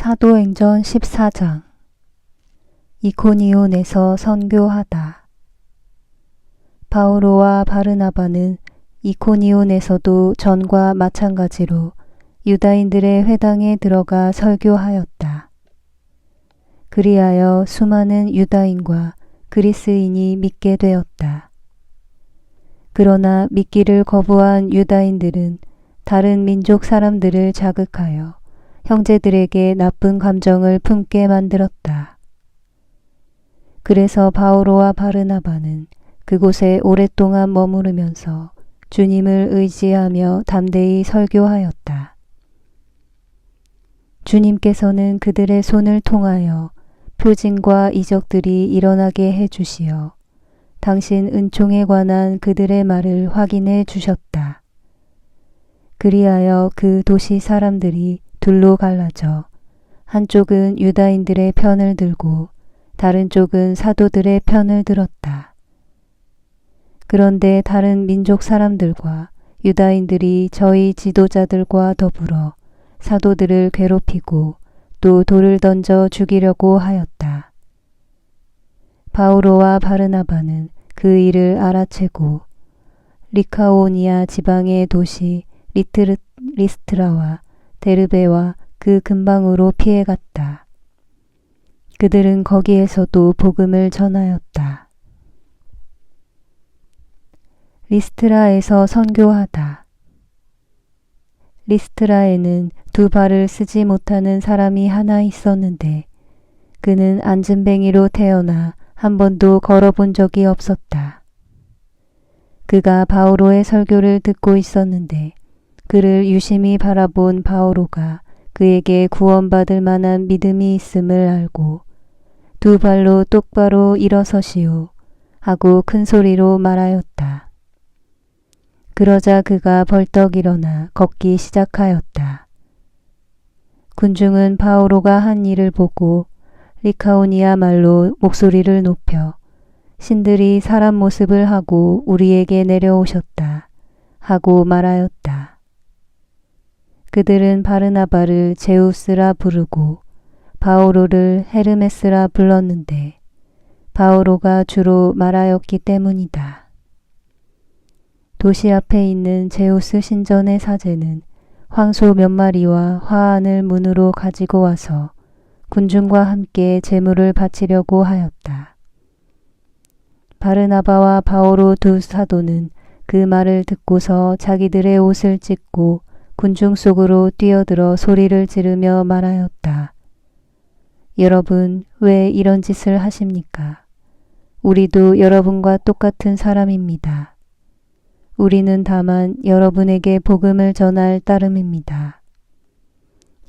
사도행전 14장. 이코니온에서 선교하다. 바오로와 바르나바는 이코니온에서도 전과 마찬가지로 유다인들의 회당에 들어가 설교하였다. 그리하여 수많은 유다인과 그리스인이 믿게 되었다. 그러나 믿기를 거부한 유다인들은 다른 민족 사람들을 자극하여 형제들에게 나쁜 감정을 품게 만들었다. 그래서 바오로와 바르나바는 그곳에 오랫동안 머무르면서 주님을 의지하며 담대히 설교하였다. 주님께서는 그들의 손을 통하여 표징과 이적들이 일어나게 해주시어 당신 은총에 관한 그들의 말을 확인해 주셨다. 그리하여 그 도시 사람들이 둘로 갈라져 한쪽은 유다인들의 편을 들고 다른 쪽은 사도들의 편을 들었다. 그런데 다른 민족 사람들과 유다인들이 저희 지도자들과 더불어 사도들을 괴롭히고 또 돌을 던져 죽이려고 하였다. 바오로와 바르나바는 그 일을 알아채고 리카오니아 지방의 도시 리스트라와 데르베와 그 근방으로 피해갔다. 그들은 거기에서도 복음을 전하였다. 리스트라에서 선교하다. 리스트라에는 두 발을 쓰지 못하는 사람이 하나 있었는데 그는 앉은뱅이로 태어나 한 번도 걸어본 적이 없었다. 그가 바오로의 설교를 듣고 있었는데 그를 유심히 바라본 바오로가 그에게 구원받을 만한 믿음이 있음을 알고 두 발로 똑바로 일어서시오 하고 큰 소리로 말하였다. 그러자 그가 벌떡 일어나 걷기 시작하였다. 군중은 바오로가 한 일을 보고 리카오니아 말로 목소리를 높여 신들이 사람 모습을 하고 우리에게 내려오셨다 하고 말하였다. 그들은 바르나바를 제우스라 부르고 바오로를 헤르메스라 불렀는데 바오로가 주로 말하였기 때문이다. 도시 앞에 있는 제우스 신전의 사제는 황소 몇 마리와 화환을 문으로 가지고 와서 군중과 함께 제물을 바치려고 하였다. 바르나바와 바오로 두 사도는 그 말을 듣고서 자기들의 옷을 찢고 군중 속으로 뛰어들어 소리를 지르며 말하였다. 여러분, 왜 이런 짓을 하십니까? 우리도 여러분과 똑같은 사람입니다. 우리는 다만 여러분에게 복음을 전할 따름입니다.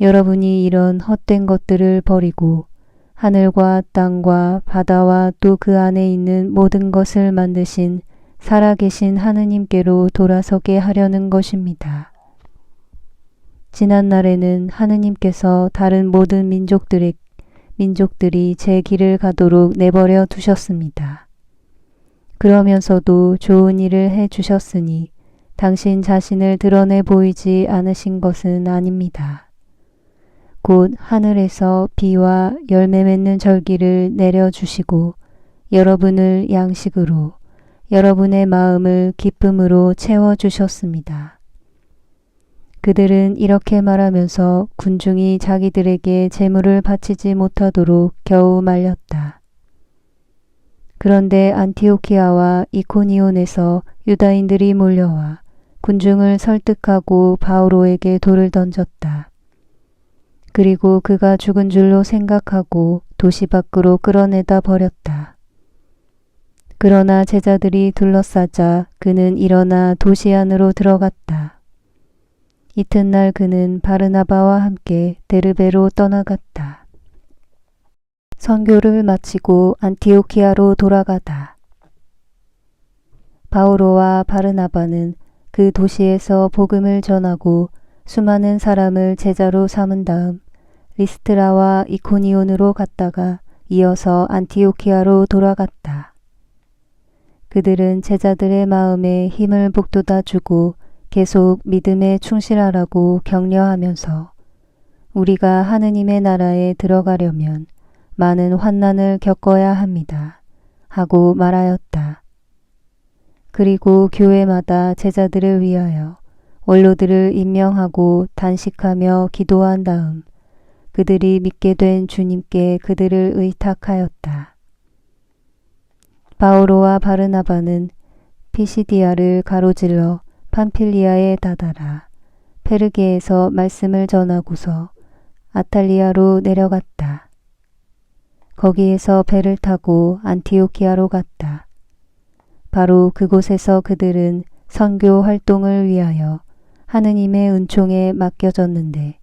여러분이 이런 헛된 것들을 버리고 하늘과 땅과 바다와 또 그 안에 있는 모든 것을 만드신 살아계신 하느님께로 돌아서게 하려는 것입니다. 지난 날에는 하느님께서 다른 모든 민족들이 제 길을 가도록 내버려 두셨습니다. 그러면서도 좋은 일을 해 주셨으니 당신 자신을 드러내 보이지 않으신 것은 아닙니다. 곧 하늘에서 비와 열매 맺는 절기를 내려주시고 여러분을 양식으로 여러분의 마음을 기쁨으로 채워주셨습니다. 그들은 이렇게 말하면서 군중이 자기들에게 제물을 바치지 못하도록 겨우 말렸다. 그런데 안티오키아와 이코니온에서 유다인들이 몰려와 군중을 설득하고 바오로에게 돌을 던졌다. 그리고 그가 죽은 줄로 생각하고 도시 밖으로 끌어내다 버렸다. 그러나 제자들이 둘러싸자 그는 일어나 도시 안으로 들어갔다. 이튿날 그는 바르나바와 함께 데르베로 떠나갔다. 선교를 마치고 안티오키아로 돌아가다. 바오로와 바르나바는 그 도시에서 복음을 전하고 수많은 사람을 제자로 삼은 다음 리스트라와 이코니온으로 갔다가 이어서 안티오키아로 돌아갔다. 그들은 제자들의 마음에 힘을 북돋아 주고 계속 믿음에 충실하라고 격려하면서 우리가 하느님의 나라에 들어가려면 많은 환난을 겪어야 합니다. 하고 말하였다. 그리고 교회마다 제자들을 위하여 원로들을 임명하고 단식하며 기도한 다음 그들이 믿게 된 주님께 그들을 의탁하였다. 바오로와 바르나바는 피시디아를 가로질러 팜필리아에 다다라 페르게에서 말씀을 전하고서 아탈리아로 내려갔다. 거기에서 배를 타고 안티오키아로 갔다. 바로 그곳에서 그들은 선교 활동을 위하여 하느님의 은총에 맡겨졌는데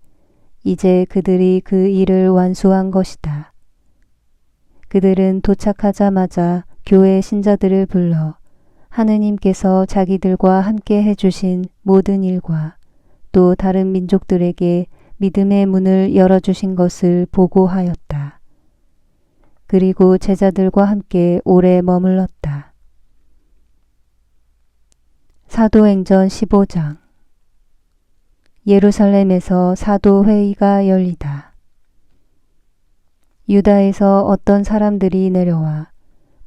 이제 그들이 그 일을 완수한 것이다. 그들은 도착하자마자 교회 신자들을 불러 하느님께서 자기들과 함께 해주신 모든 일과 또 다른 민족들에게 믿음의 문을 열어주신 것을 보고하였다. 그리고 제자들과 함께 오래 머물렀다. 사도행전 15장. 예루살렘에서 사도회의가 열리다. 유다에서 어떤 사람들이 내려와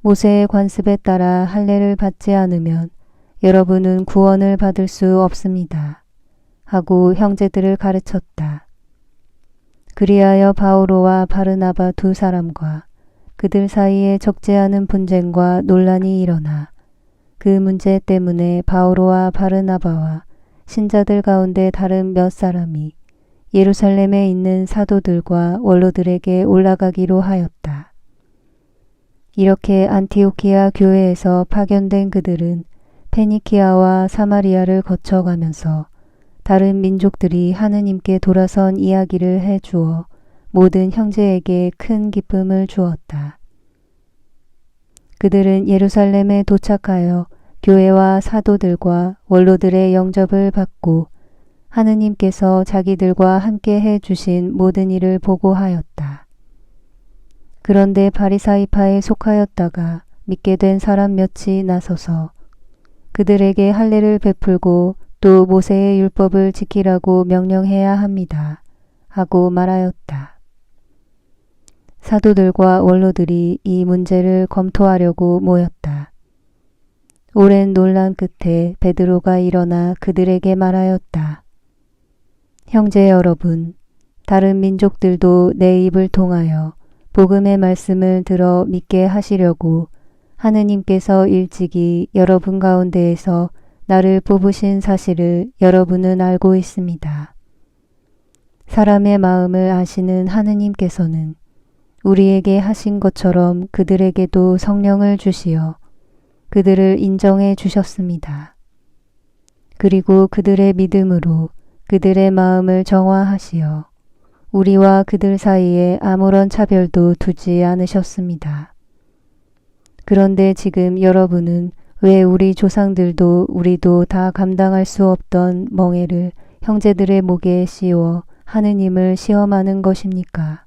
모세의 관습에 따라 할례를 받지 않으면 여러분은 구원을 받을 수 없습니다. 하고 형제들을 가르쳤다. 그리하여 바오로와 바르나바 두 사람과 그들 사이에 적지 않은 분쟁과 논란이 일어나 그 문제 때문에 바오로와 바르나바와 신자들 가운데 다른 몇 사람이 예루살렘에 있는 사도들과 원로들에게 올라가기로 하였다. 이렇게 안티오키아 교회에서 파견된 그들은 페니키아와 사마리아를 거쳐가면서 다른 민족들이 하느님께 돌아선 이야기를 해주어 모든 형제에게 큰 기쁨을 주었다. 그들은 예루살렘에 도착하여 교회와 사도들과 원로들의 영접을 받고 하느님께서 자기들과 함께 해주신 모든 일을 보고하였다. 그런데 바리사이파에 속하였다가 믿게 된 사람 몇이 나서서 그들에게 할례를 베풀고 또 모세의 율법을 지키라고 명령해야 합니다. 하고 말하였다. 사도들과 원로들이 이 문제를 검토하려고 모였다. 오랜 논란 끝에 베드로가 일어나 그들에게 말하였다. 형제 여러분, 다른 민족들도 내 입을 통하여 복음의 말씀을 들어 믿게 하시려고 하느님께서 일찍이 여러분 가운데에서 나를 뽑으신 사실을 여러분은 알고 있습니다. 사람의 마음을 아시는 하느님께서는 우리에게 하신 것처럼 그들에게도 성령을 주시어 그들을 인정해 주셨습니다. 그리고 그들의 믿음으로 그들의 마음을 정화하시어 우리와 그들 사이에 아무런 차별도 두지 않으셨습니다. 그런데 지금 여러분은 왜 우리 조상들도 우리도 다 감당할 수 없던 멍에를 형제들의 목에 씌워 하느님을 시험하는 것입니까?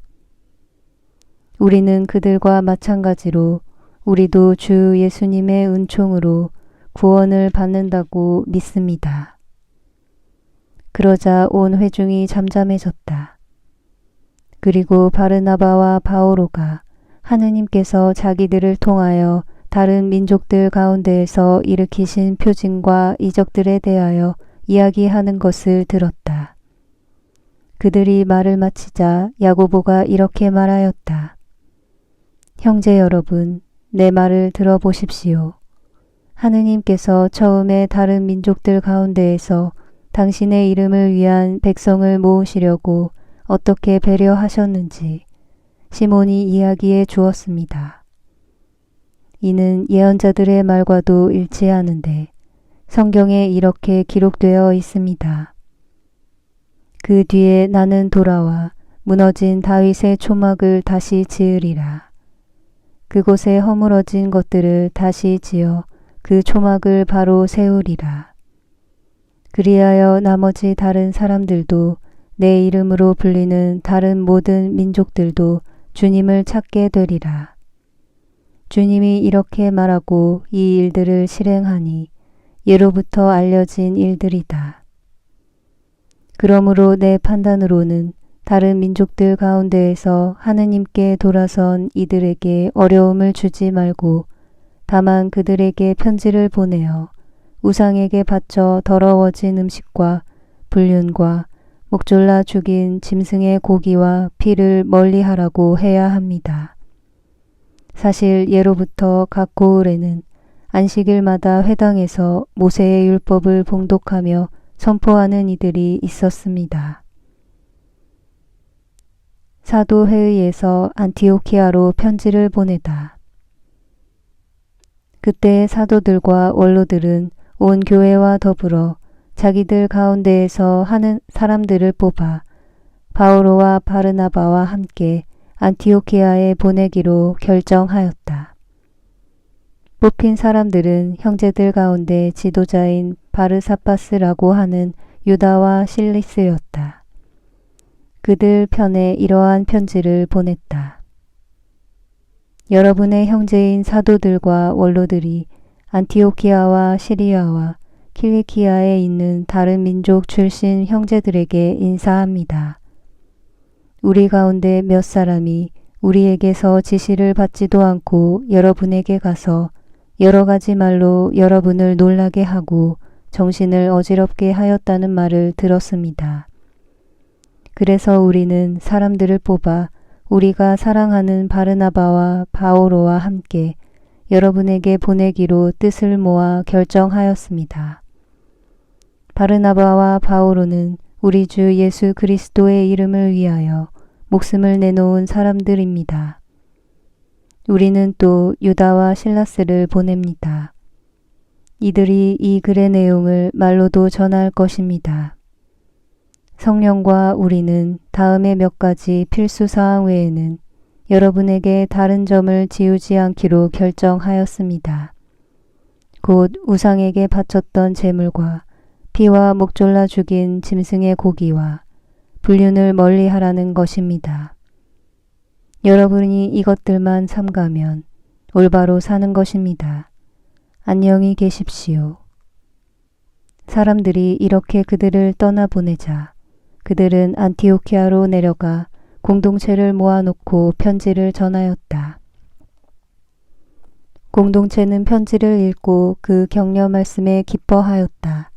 우리는 그들과 마찬가지로 우리도 주 예수님의 은총으로 구원을 받는다고 믿습니다. 그러자 온 회중이 잠잠해졌다. 그리고 바르나바와 바오로가 하느님께서 자기들을 통하여 다른 민족들 가운데에서 일으키신 표징과 이적들에 대하여 이야기하는 것을 들었다. 그들이 말을 마치자 야고보가 이렇게 말하였다. 형제 여러분, 내 말을 들어보십시오. 하느님께서 처음에 다른 민족들 가운데에서 당신의 이름을 위한 백성을 모으시려고 어떻게 배려하셨는지 시몬이 이야기해 주었습니다. 이는 예언자들의 말과도 일치하는데 성경에 이렇게 기록되어 있습니다. 그 뒤에 나는 돌아와 무너진 다윗의 초막을 다시 지으리라. 그곳에 허물어진 것들을 다시 지어 그 초막을 바로 세우리라. 그리하여 나머지 다른 사람들도 내 이름으로 불리는 다른 모든 민족들도 주님을 찾게 되리라. 주님이 이렇게 말하고 이 일들을 실행하니 예로부터 알려진 일들이다. 그러므로 내 판단으로는 다른 민족들 가운데에서 하느님께 돌아선 이들에게 어려움을 주지 말고 다만 그들에게 편지를 보내어 우상에게 바쳐 더러워진 음식과 불륜과 목졸라 죽인 짐승의 고기와 피를 멀리하라고 해야 합니다. 사실 예로부터 각 고을에는 안식일마다 회당에서 모세의 율법을 봉독하며 선포하는 이들이 있었습니다. 사도회의에서 안티오키아로 편지를 보내다. 그때 사도들과 원로들은 온 교회와 더불어 자기들 가운데에서 하는 사람들을 뽑아 바오로와 바르나바와 함께 안티오키아에 보내기로 결정하였다. 뽑힌 사람들은 형제들 가운데 지도자인 바르사바스라고 하는 유다와 실리스였다. 그들 편에 이러한 편지를 보냈다. 여러분의 형제인 사도들과 원로들이 안티오키아와 시리아와 킬리키아에 있는 다른 민족 출신 형제들에게 인사합니다. 우리 가운데 몇 사람이 우리에게서 지시를 받지도 않고 여러분에게 가서 여러 가지 말로 여러분을 놀라게 하고 정신을 어지럽게 하였다는 말을 들었습니다. 그래서 우리는 사람들을 뽑아 우리가 사랑하는 바르나바와 바오로와 함께 여러분에게 보내기로 뜻을 모아 결정하였습니다. 바르나바와 바오로는 우리 주 예수 그리스도의 이름을 위하여 목숨을 내놓은 사람들입니다. 우리는 또 유다와 실라스를 보냅니다. 이들이 이 글의 내용을 말로도 전할 것입니다. 성령과 우리는 다음의 몇 가지 필수사항 외에는 여러분에게 다른 점을 지우지 않기로 결정하였습니다. 곧 우상에게 바쳤던 제물과 피와 목졸라 죽인 짐승의 고기와 불륜을 멀리하라는 것입니다. 여러분이 이것들만 삼가면 올바로 사는 것입니다. 안녕히 계십시오. 사람들이 이렇게 그들을 떠나보내자 그들은 안티오키아로 내려가 공동체를 모아놓고 편지를 전하였다. 공동체는 편지를 읽고 그 격려 말씀에 기뻐하였다.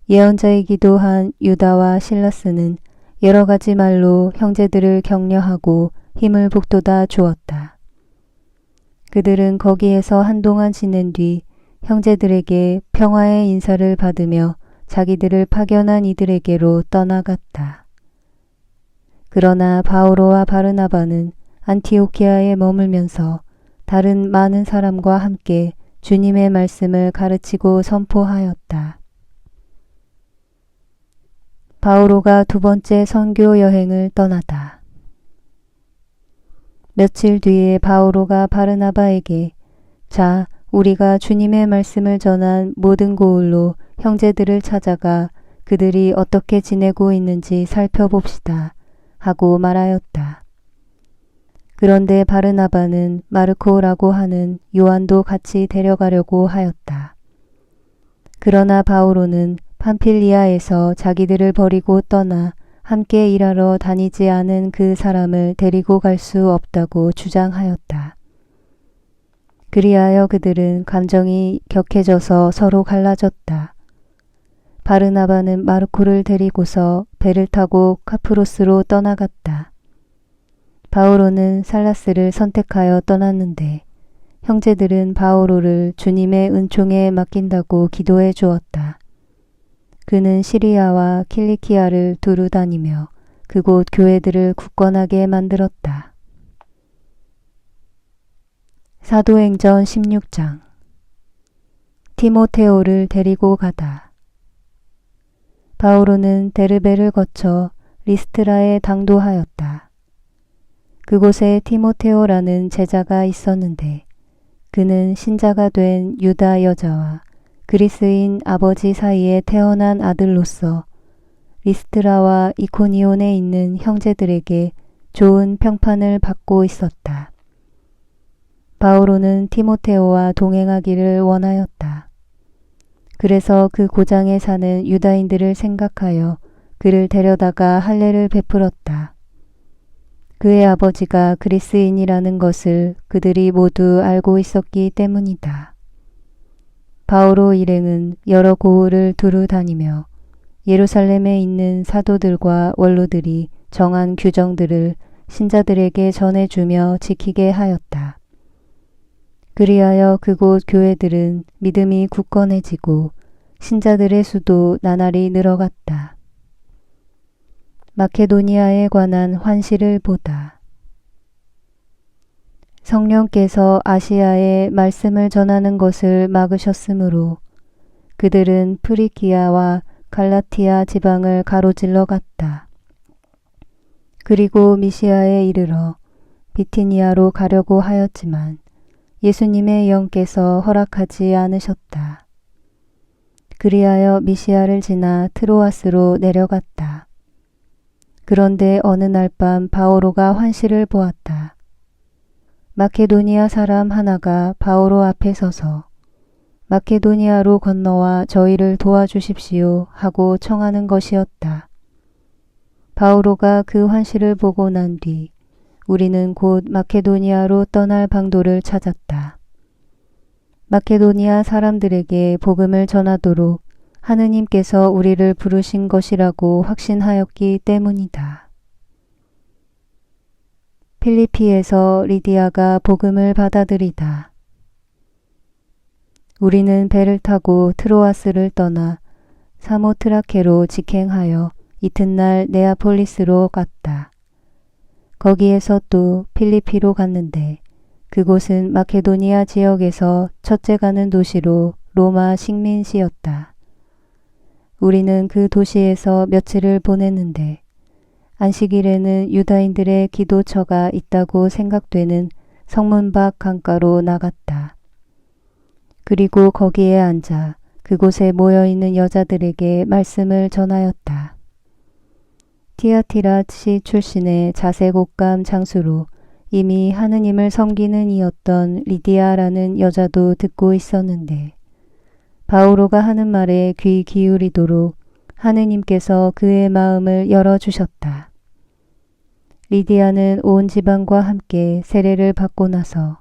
예언자이기도 한 유다와 실라스는 여러 가지 말로 형제들을 격려하고 힘을 북돋아 주었다. 그들은 거기에서 한동안 지낸 뒤 형제들에게 평화의 인사를 받으며 자기들을 파견한 이들에게로 떠나갔다. 그러나 바오로와 바르나바는 안티오키아에 머물면서 다른 많은 사람과 함께 주님의 말씀을 가르치고 선포하였다. 바오로가 두 번째 선교 여행을 떠나다. 며칠 뒤에 바오로가 바르나바에게 자, 우리가 주님의 말씀을 전한 모든 고을로 형제들을 찾아가 그들이 어떻게 지내고 있는지 살펴봅시다 하고 말하였다. 그런데 바르나바는 마르코라고 하는 요한도 같이 데려가려고 하였다. 그러나 바오로는 팜필리아에서 자기들을 버리고 떠나 함께 일하러 다니지 않은 그 사람을 데리고 갈 수 없다고 주장하였다. 그리하여 그들은 감정이 격해져서 서로 갈라졌다. 바르나바는 마르코를 데리고서 배를 타고 카프로스로 떠나갔다. 바오로는 살라스를 선택하여 떠났는데 형제들은 바오로를 주님의 은총에 맡긴다고 기도해 주었다. 그는 시리아와 킬리키아를 두루 다니며 그곳 교회들을 굳건하게 만들었다. 사도행전 16장 티모테오를 데리고 가다. 바오로는 데르베를 거쳐 리스트라에 당도하였다. 그곳에 티모테오라는 제자가 있었는데 그는 신자가 된 유다 여자와 그리스인 아버지 사이에 태어난 아들로서 리스트라와 이코니온에 있는 형제들에게 좋은 평판을 받고 있었다. 바오로는 티모테오와 동행하기를 원하였다. 그래서 그 고장에 사는 유다인들을 생각하여 그를 데려다가 할례를 베풀었다. 그의 아버지가 그리스인이라는 것을 그들이 모두 알고 있었기 때문이다. 바오로 일행은 여러 고을을 두루 다니며 예루살렘에 있는 사도들과 원로들이 정한 규정들을 신자들에게 전해주며 지키게 하였다. 그리하여 그곳 교회들은 믿음이 굳건해지고 신자들의 수도 나날이 늘어갔다. 마케도니아에 관한 환시를 보다. 성령께서 아시아에 말씀을 전하는 것을 막으셨으므로 그들은 프리기아와 갈라티아 지방을 가로질러 갔다. 그리고 미시아에 이르러 비티니아로 가려고 하였지만 예수님의 영께서 허락하지 않으셨다. 그리하여 미시아를 지나 트로아스로 내려갔다. 그런데 어느 날 밤 바오로가 환시를 보았다. 마케도니아 사람 하나가 바오로 앞에 서서 마케도니아로 건너와 저희를 도와주십시오 하고 청하는 것이었다. 바오로가 그 환시를 보고 난 뒤 우리는 곧 마케도니아로 떠날 방도를 찾았다. 마케도니아 사람들에게 복음을 전하도록 하느님께서 우리를 부르신 것이라고 확신하였기 때문이다. 필리피에서 리디아가 복음을 받아들이다. 우리는 배를 타고 트로아스를 떠나 사모트라케로 직행하여 이튿날 네아폴리스로 갔다. 거기에서 또 필리피로 갔는데 그곳은 마케도니아 지역에서 첫째 가는 도시로 로마 식민시였다. 우리는 그 도시에서 며칠을 보냈는데 안식일에는 유다인들의 기도처가 있다고 생각되는 성문 밖 강가로 나갔다. 그리고 거기에 앉아 그곳에 모여있는 여자들에게 말씀을 전하였다. 티아티라시 출신의 자색옥감 장수로 이미 하느님을 섬기는 이였던 리디아라는 여자도 듣고 있었는데 바오로가 하는 말에 귀 기울이도록 하느님께서 그의 마음을 열어주셨다. 리디아는 온 지방과 함께 세례를 받고 나서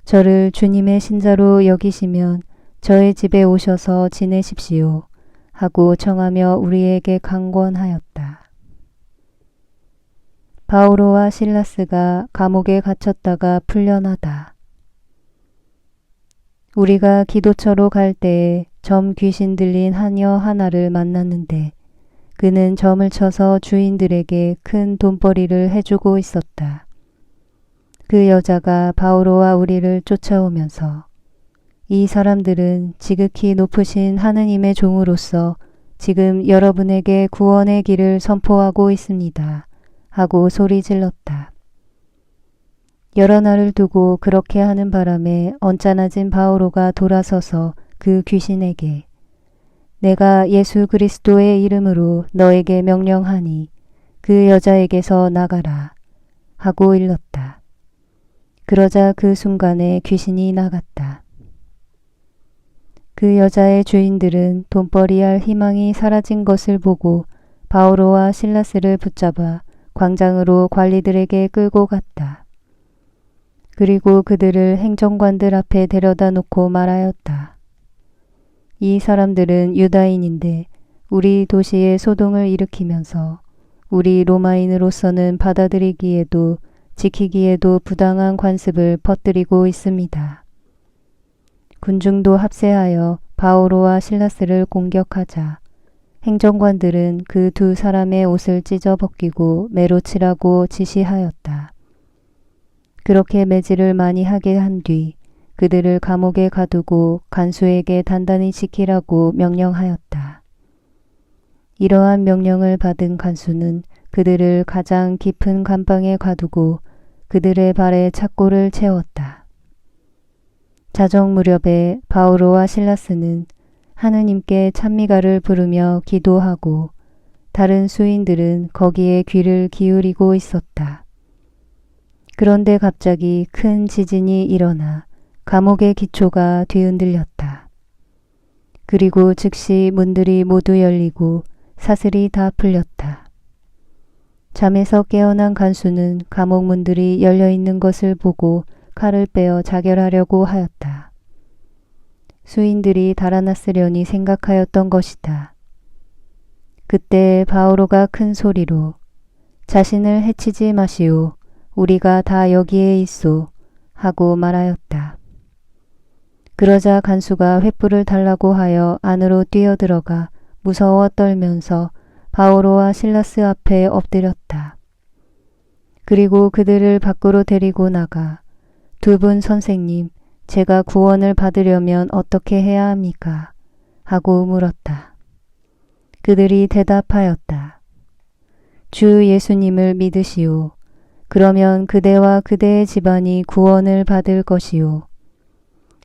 저를 주님의 신자로 여기시면 저의 집에 오셔서 지내십시오 하고 청하며 우리에게 강권하였다. 바오로와 실라스가 감옥에 갇혔다가 풀려나다. 우리가 기도처로 갈 때에 점 귀신 들린 하녀 하나를 만났는데 그는 점을 쳐서 주인들에게 큰 돈벌이를 해주고 있었다. 그 여자가 바오로와 우리를 쫓아오면서 이 사람들은 지극히 높으신 하느님의 종으로서 지금 여러분에게 구원의 길을 선포하고 있습니다. 하고 소리 질렀다. 여러 날을 두고 그렇게 하는 바람에 언짢아진 바오로가 돌아서서 그 귀신에게 내가 예수 그리스도의 이름으로 너에게 명령하니 그 여자에게서 나가라 하고 일렀다. 그러자 그 순간에 귀신이 나갔다. 그 여자의 주인들은 돈벌이할 희망이 사라진 것을 보고 바오로와 실라스를 붙잡아 광장으로 관리들에게 끌고 갔다. 그리고 그들을 행정관들 앞에 데려다 놓고 말하였다. 이 사람들은 유다인인데 우리 도시에 소동을 일으키면서 우리 로마인으로서는 받아들이기에도 지키기에도 부당한 관습을 퍼뜨리고 있습니다. 군중도 합세하여 바오로와 실라스를 공격하자 행정관들은 그 두 사람의 옷을 찢어 벗기고 매로 치라고 지시하였다. 그렇게 매질을 많이 하게 한 뒤 그들을 감옥에 가두고 간수에게 단단히 지키라고 명령하였다. 이러한 명령을 받은 간수는 그들을 가장 깊은 감방에 가두고 그들의 발에 착고를 채웠다. 자정 무렵에 바오로와 실라스는 하느님께 찬미가를 부르며 기도하고 다른 수인들은 거기에 귀를 기울이고 있었다. 그런데 갑자기 큰 지진이 일어나 감옥의 기초가 뒤흔들렸다. 그리고 즉시 문들이 모두 열리고 사슬이 다 풀렸다. 잠에서 깨어난 간수는 감옥 문들이 열려있는 것을 보고 칼을 빼어 자결하려고 하였다. 수인들이 달아났으려니 생각하였던 것이다. 그때 바오로가 큰 소리로 자신을 해치지 마시오. 우리가 다 여기에 있소. 하고 말하였다. 그러자 간수가 횃불을 달라고 하여 안으로 뛰어들어가 무서워 떨면서 바오로와 실라스 앞에 엎드렸다. 그리고 그들을 밖으로 데리고 나가 두 분 선생님, 제가 구원을 받으려면 어떻게 해야 합니까? 하고 물었다. 그들이 대답하였다. 주 예수님을 믿으시오. 그러면 그대와 그대의 집안이 구원을 받을 것이오.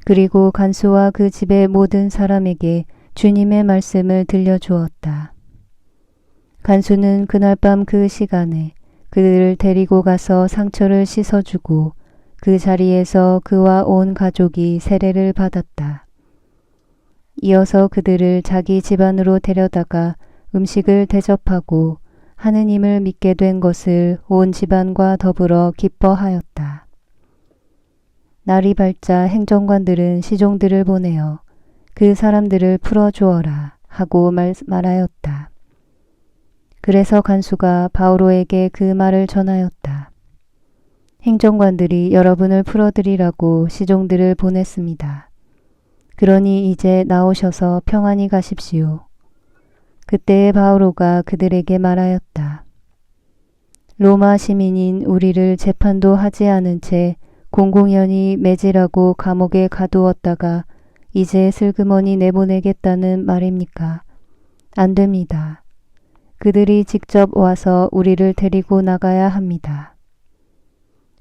그리고 간수와 그 집의 모든 사람에게 주님의 말씀을 들려주었다. 간수는 그날 밤 그 시간에 그들을 데리고 가서 상처를 씻어주고 그 자리에서 그와 온 가족이 세례를 받았다. 이어서 그들을 자기 집안으로 데려다가 음식을 대접하고 하느님을 믿게 된 것을 온 집안과 더불어 기뻐하였다. 날이 밝자 행정관들은 시종들을 보내어 그 사람들을 풀어주어라 하고 말하였다. 그래서 간수가 바오로에게 그 말을 전하였다. 행정관들이 여러분을 풀어드리라고 시종들을 보냈습니다. 그러니 이제 나오셔서 평안히 가십시오. 그때에 바오로가 그들에게 말하였다. 로마 시민인 우리를 재판도 하지 않은 채 공공연히 매질하고 감옥에 가두었다가 이제 슬그머니 내보내겠다는 말입니까? 안 됩니다. 그들이 직접 와서 우리를 데리고 나가야 합니다.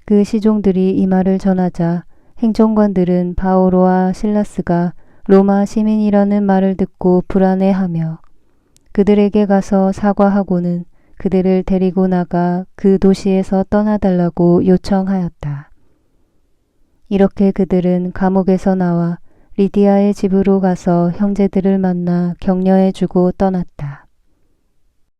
그 시종들이 이 말을 전하자 행정관들은 바오로와 실라스가 로마 시민이라는 말을 듣고 불안해하며 그들에게 가서 사과하고는 그들을 데리고 나가 그 도시에서 떠나달라고 요청하였다. 이렇게 그들은 감옥에서 나와 리디아의 집으로 가서 형제들을 만나 격려해주고 떠났다.